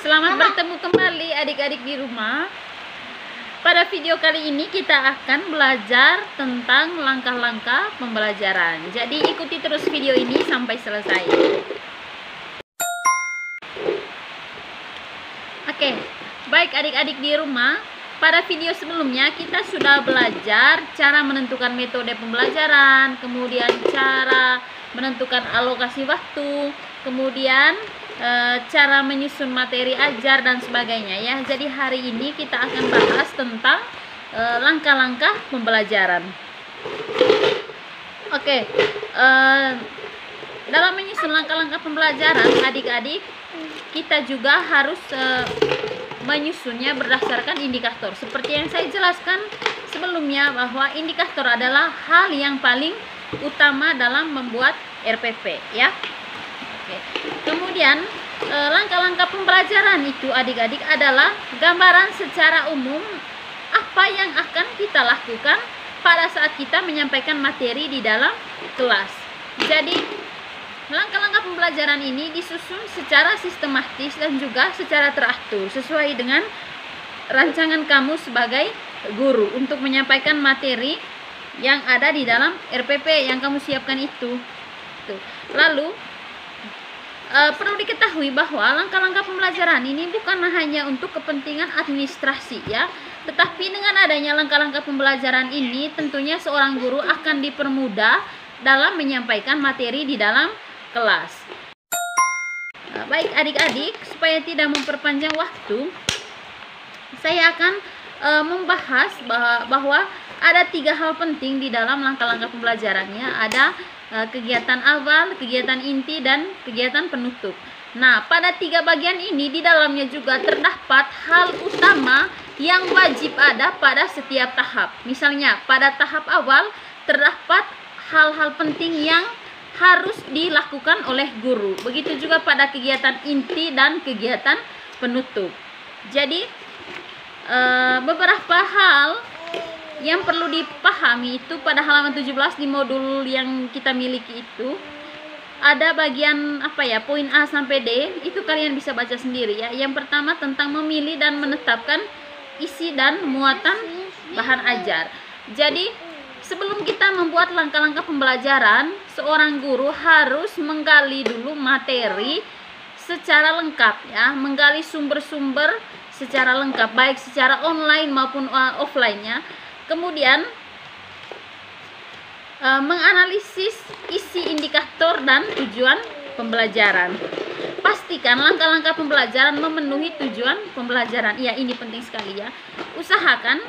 Selamat bertemu kembali adik-adik di rumah. Pada video kali ini kita akan belajar tentang langkah-langkah pembelajaran. Jadi ikuti terus video ini sampai selesai. Oke, baik adik-adik di rumah. Pada video sebelumnya kita sudah belajar cara menentukan metode pembelajaran, kemudian cara menentukan alokasi waktu, kemudian cara menyusun materi ajar dan sebagainya ya. Jadi hari ini kita akan bahas tentang langkah-langkah pembelajaran. Oke, dalam menyusun langkah-langkah pembelajaran adik-adik, kita juga harus menyusunnya berdasarkan indikator. Seperti yang saya jelaskan sebelumnya, bahwa indikator adalah hal yang paling utama dalam membuat RPP ya. Oke. Kemudian langkah-langkah pembelajaran itu adik-adik adalah gambaran secara umum apa yang akan kita lakukan pada saat kita menyampaikan materi di dalam kelas. Jadi langkah-langkah pembelajaran ini disusun secara sistematis dan juga secara teratur sesuai dengan rancangan kamu sebagai guru untuk menyampaikan materi yang ada di dalam RPP yang kamu siapkan itu. Lalu perlu diketahui bahwa langkah-langkah pembelajaran ini bukan hanya untuk kepentingan administrasi ya, tetapi dengan adanya langkah-langkah pembelajaran ini tentunya seorang guru akan dipermudah dalam menyampaikan materi di dalam kelas. Baik adik-adik, supaya tidak memperpanjang waktu, saya akan membahas bahwa ada 3 hal penting di dalam langkah-langkah pembelajarannya. Ada kegiatan awal, kegiatan inti, dan kegiatan penutup. Nah, pada 3 bagian ini di dalamnya juga terdapat hal utama yang wajib ada pada setiap tahap. Misalnya, pada tahap awal terdapat hal-hal penting yang harus dilakukan oleh guru. Begitu juga pada kegiatan inti dan kegiatan penutup. Jadi, beberapa hal yang perlu dipahami itu pada halaman 17 di modul yang kita miliki itu ada bagian poin A sampai D, itu kalian bisa baca sendiri ya. Yang pertama tentang memilih dan menetapkan isi dan muatan bahan ajar. Jadi sebelum kita membuat langkah-langkah pembelajaran, seorang guru harus menggali dulu materi secara lengkap ya, menggali sumber-sumber secara lengkap baik secara online maupun offline-nya. Kemudian menganalisis isi indikator dan tujuan pembelajaran. Pastikan langkah-langkah pembelajaran memenuhi tujuan pembelajaran. Ya, ini penting sekali ya. Usahakan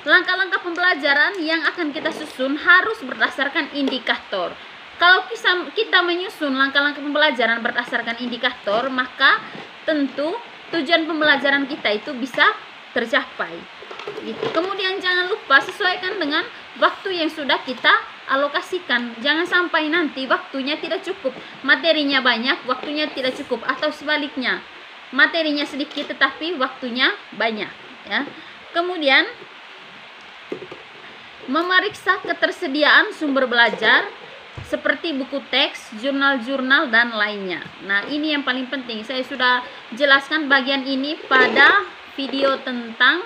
langkah-langkah pembelajaran yang akan kita susun harus berdasarkan indikator. Kalau kita menyusun langkah-langkah pembelajaran berdasarkan indikator, maka tentu tujuan pembelajaran kita itu bisa tercapai. Kemudian jangan lupa sesuaikan dengan waktu yang sudah kita alokasikan. Jangan sampai nanti waktunya tidak cukup, materinya banyak, waktunya tidak cukup, atau sebaliknya, materinya sedikit tetapi waktunya banyak ya. Kemudian memeriksa ketersediaan sumber belajar seperti buku teks, jurnal-jurnal, dan lainnya. Nah, ini yang paling penting. Saya sudah jelaskan bagian ini pada video tentang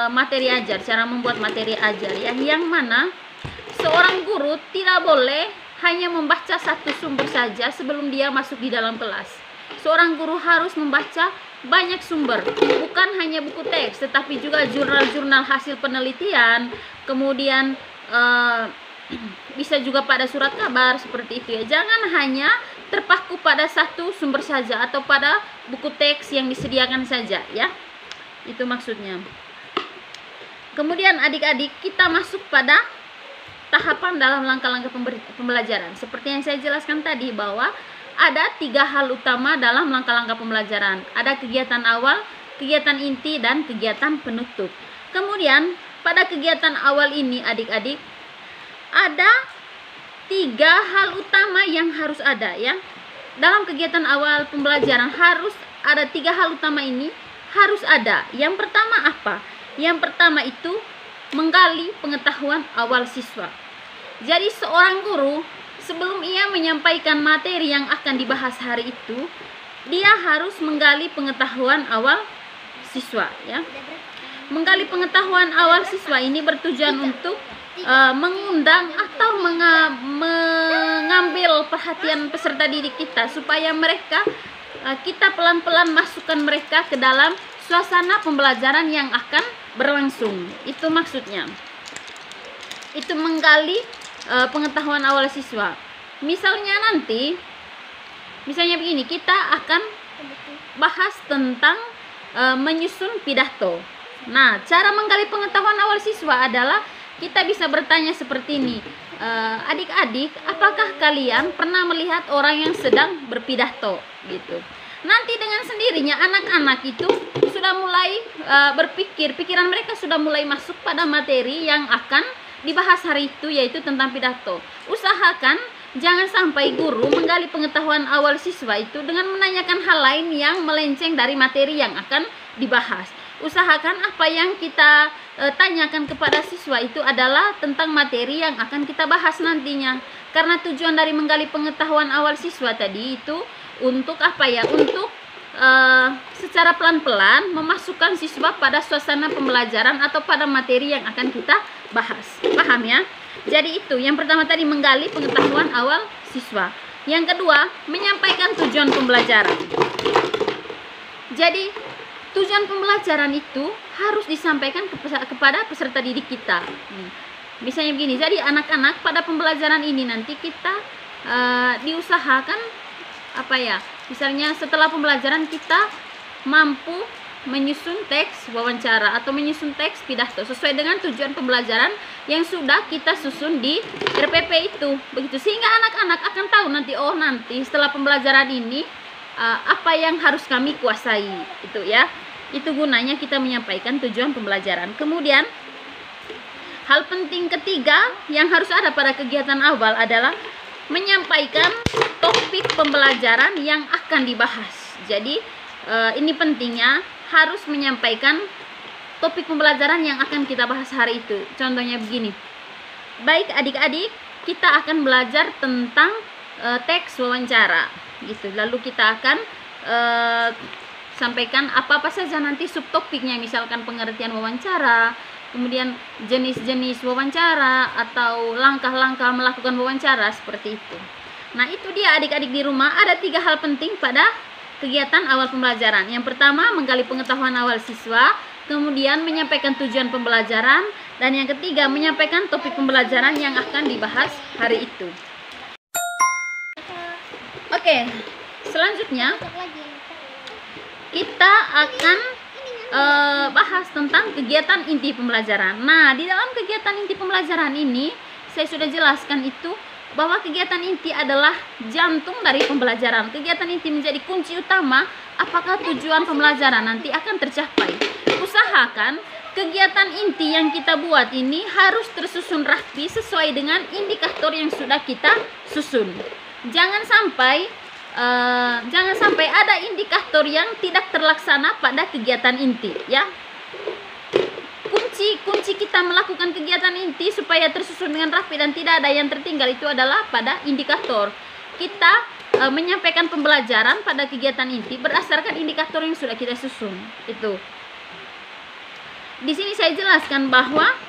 materi ajar, cara membuat materi ajar ya, yang mana seorang guru tidak boleh hanya membaca satu sumber saja sebelum dia masuk di dalam kelas. Seorang guru harus membaca banyak sumber, bukan hanya buku teks tetapi juga jurnal-jurnal hasil penelitian, kemudian bisa juga pada surat kabar seperti itu ya. Jangan hanya terpaku pada satu sumber saja atau pada buku teks yang disediakan saja ya. Itu maksudnya. Kemudian adik-adik, kita masuk pada tahapan dalam langkah-langkah pembelajaran. Seperti yang saya jelaskan tadi, bahwa ada 3 hal utama dalam langkah-langkah pembelajaran. Ada kegiatan awal, kegiatan inti, dan kegiatan penutup. Kemudian pada kegiatan awal ini adik-adik, ada 3 hal utama yang harus ada ya. Dalam kegiatan awal pembelajaran harus ada 3 hal utama ini harus ada. Yang pertama apa? Yang pertama itu menggali pengetahuan awal siswa. Jadi seorang guru sebelum ia menyampaikan materi yang akan dibahas hari itu, dia harus menggali pengetahuan awal siswa, ya. Menggali pengetahuan awal siswa ini bertujuan untuk mengundang atau mengambil perhatian peserta didik kita supaya mereka kita pelan-pelan masukkan mereka ke dalam suasana pembelajaran yang akan berlangsung. Itu maksudnya. Itu menggali pengetahuan awal siswa. Misalnya begini, kita akan bahas tentang menyusun pidato. Nah, cara menggali pengetahuan awal siswa adalah kita bisa bertanya seperti ini. Adik-adik, apakah kalian pernah melihat orang yang sedang berpidato? Gitu. Nanti dengan sendirinya anak-anak itu sudah mulai berpikir, pikiran mereka sudah mulai masuk pada materi yang akan dibahas hari itu, yaitu tentang pidato. Usahakan jangan sampai guru menggali pengetahuan awal siswa itu dengan menanyakan hal lain yang melenceng dari materi yang akan dibahas. Usahakan apa yang kita tanyakan kepada siswa itu adalah tentang materi yang akan kita bahas nantinya. Karena tujuan dari menggali pengetahuan awal siswa tadi itu untuk apa ya? Untuk secara pelan-pelan memasukkan siswa pada suasana pembelajaran atau pada materi yang akan kita bahas. Paham ya? Jadi itu, yang pertama tadi menggali pengetahuan awal siswa. Yang kedua, menyampaikan tujuan pembelajaran. Jadi, tujuan pembelajaran itu harus disampaikan kepada peserta didik kita. Misalnya begini, jadi anak-anak pada pembelajaran ini nanti kita diusahakan apa ya? Misalnya setelah pembelajaran kita mampu menyusun teks wawancara atau menyusun teks pidato sesuai dengan tujuan pembelajaran yang sudah kita susun di RPP itu. Begitu, sehingga anak-anak akan tahu nanti setelah pembelajaran ini apa yang harus kami kuasai, itu ya. Itu gunanya kita menyampaikan tujuan pembelajaran. Kemudian hal penting ketiga yang harus ada pada kegiatan awal adalah menyampaikan topik pembelajaran yang akan dibahas. Jadi ini pentingnya harus menyampaikan topik pembelajaran yang akan kita bahas hari itu. Contohnya begini. Baik adik-adik, kita akan belajar tentang teks wawancara gitu. Lalu kita akan sampaikan apa-apa saja nanti subtopiknya, misalkan pengertian wawancara, kemudian jenis-jenis wawancara atau langkah-langkah melakukan wawancara, seperti itu. Nah, itu dia adik-adik di rumah, ada 3 hal penting pada kegiatan awal pembelajaran. Yang pertama, menggali pengetahuan awal siswa, kemudian menyampaikan tujuan pembelajaran, dan yang ketiga, menyampaikan topik pembelajaran yang akan dibahas hari itu. Oke, selanjutnya kita akan bahas tentang kegiatan inti pembelajaran. Nah, di dalam kegiatan inti pembelajaran ini saya sudah jelaskan itu bahwa kegiatan inti adalah jantung dari pembelajaran. Kegiatan inti menjadi kunci utama apakah tujuan pembelajaran nanti akan tercapai. Usahakan kegiatan inti yang kita buat ini harus tersusun rapi sesuai dengan indikator yang sudah kita susun. Jangan sampai ada indikator yang tidak terlaksana pada kegiatan inti, ya. Kunci kita melakukan kegiatan inti supaya tersusun dengan rapi dan tidak ada yang tertinggal itu adalah pada indikator. Kita menyampaikan pembelajaran pada kegiatan inti berdasarkan indikator yang sudah kita susun. Itu. Di sini saya jelaskan bahwa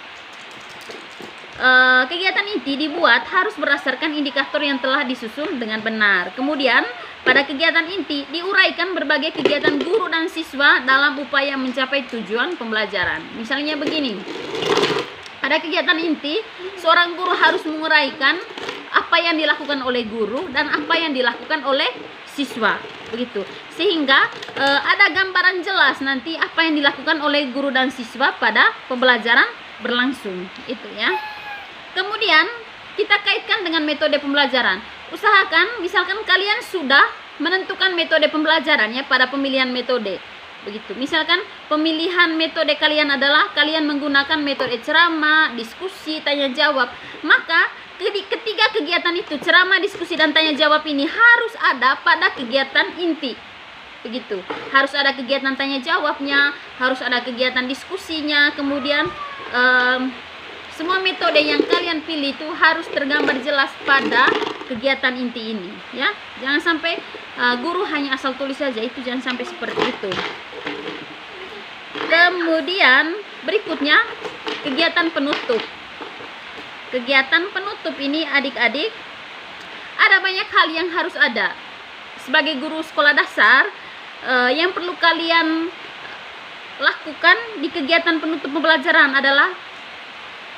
kegiatan inti dibuat harus berdasarkan indikator yang telah disusun dengan benar. Kemudian pada kegiatan inti diuraikan berbagai kegiatan guru dan siswa dalam upaya mencapai tujuan pembelajaran. Misalnya begini, pada kegiatan inti seorang guru harus menguraikan apa yang dilakukan oleh guru dan apa yang dilakukan oleh siswa, begitu, sehingga ada gambaran jelas nanti apa yang dilakukan oleh guru dan siswa pada pembelajaran berlangsung, itu ya. Kemudian kita kaitkan dengan metode pembelajaran. Usahakan misalkan kalian sudah menentukan metode pembelajarannya pada pemilihan metode. Begitu. Misalkan pemilihan metode kalian adalah kalian menggunakan metode ceramah, diskusi, tanya jawab. Maka ketiga kegiatan itu, ceramah, diskusi, dan tanya jawab ini harus ada pada kegiatan inti. Begitu. Harus ada kegiatan tanya jawabnya, harus ada kegiatan diskusinya, kemudian Semua metode yang kalian pilih itu harus tergambar jelas pada kegiatan inti ini, ya. Jangan sampai guru hanya asal tulis saja, itu jangan sampai seperti itu. Kemudian berikutnya kegiatan penutup. Kegiatan penutup ini adik-adik ada banyak hal yang harus ada. Sebagai guru sekolah dasar, yang perlu kalian lakukan di kegiatan penutup pembelajaran adalah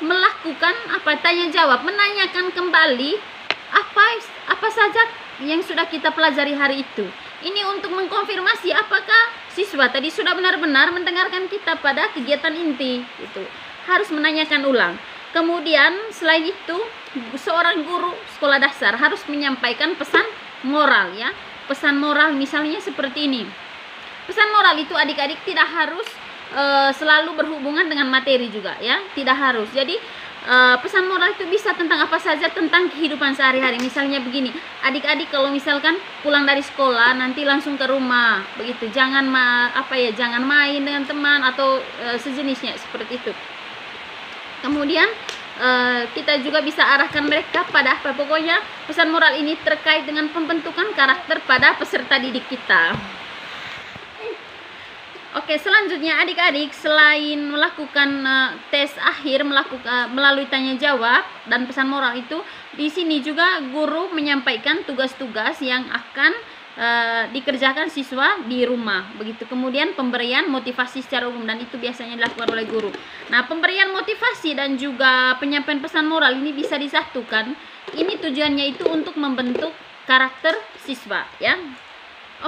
melakukan tanya jawab, menanyakan kembali apa saja yang sudah kita pelajari hari itu. Ini untuk mengkonfirmasi apakah siswa tadi sudah benar-benar mendengarkan kita pada kegiatan inti. Itu harus menanyakan ulang. Kemudian selain itu, seorang guru sekolah dasar harus menyampaikan pesan moral, ya. Pesan moral misalnya seperti ini. Pesan moral itu adik-adik tidak harus selalu berhubungan dengan materi juga, ya. Tidak harus. Jadi pesan moral itu bisa tentang apa saja, tentang kehidupan sehari-hari. Misalnya begini, adik-adik kalau misalkan pulang dari sekolah nanti langsung ke rumah, begitu. Jangan jangan main dengan teman atau sejenisnya seperti itu. Kemudian kita juga bisa arahkan mereka pada pokoknya pesan moral ini terkait dengan pembentukan karakter pada peserta didik kita. Oke, selanjutnya adik-adik selain melakukan tes akhir melalui tanya jawab dan pesan moral itu, di sini juga guru menyampaikan tugas-tugas yang akan dikerjakan siswa di rumah, begitu. Kemudian pemberian motivasi secara umum, dan itu biasanya dilakukan oleh guru. Nah, pemberian motivasi dan juga penyampaian pesan moral ini bisa disatukan. Ini tujuannya itu untuk membentuk karakter siswa, ya.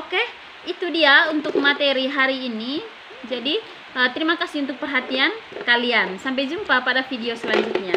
Oke, itu dia untuk materi hari ini. Jadi terima kasih untuk perhatian kalian. Sampai jumpa pada video selanjutnya.